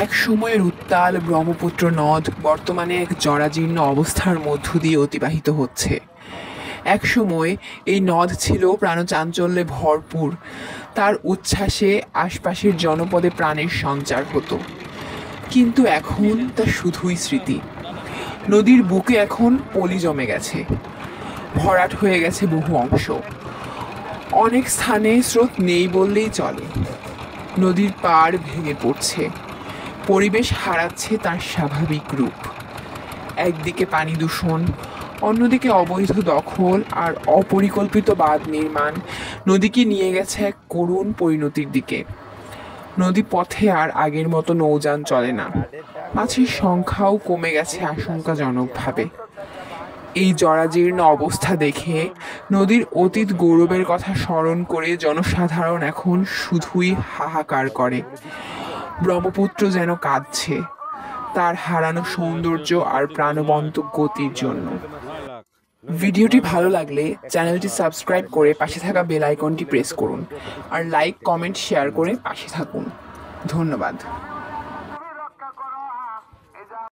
এক সময়ের উত্তাল ব্রহ্মপুত্র নদ বর্তমানে এক জরাজীর্ণ অবস্থার মধ্য দিয়ে অতিবাহিত হচ্ছে। এক সময় এই নদ ছিল প্রাণচাঞ্চল্যে ভরপুর। তার উচ্ছ্বাসে আশপাশের জনপদে প্রাণের সঞ্চার হতো। কিন্তু এখন তা শুধুই স্মৃতি। নদীর বুকে এখন পলি জমে গেছে, ভরাট হয়ে গেছে বহু অংশ। অনেক স্থানে স্রোত নেই বললেই চলে। নদীর পাড় ভেঙে পড়ছে, পরিবেশ হারাচ্ছে তার স্বাভাবিক রূপ। একদিকে পানি দূষণ, অন্যদিকে অবৈধ দখল আর অপরিকল্পিত বাঁধ নির্মাণ নদীকে নিয়ে গেছে এক করুণ পরিণতির দিকে। নদী পথে আর আগের মতো নৌযান চলে না, মাছের সংখ্যাও কমে গেছে আশঙ্কাজনকভাবে। এই জরাজীর্ণ অবস্থা দেখে নদীর অতীত গৌরবের কথা স্মরণ করে জনসাধারণ এখন শুধুই হাহাকার করে। ব্রহ্মপুত্র যেন কাঁদছে তার হারানো সৌন্দর্য আর প্রাণবন্ত গতির জন্য। ভিডিওটি ভালো লাগলে চ্যানেলটি সাবস্ক্রাইব করে পাশে থাকা বেল আইকনটি প্রেস করুন আর লাইক কমেন্ট শেয়ার করে পাশে থাকুন। ধন্যবাদ।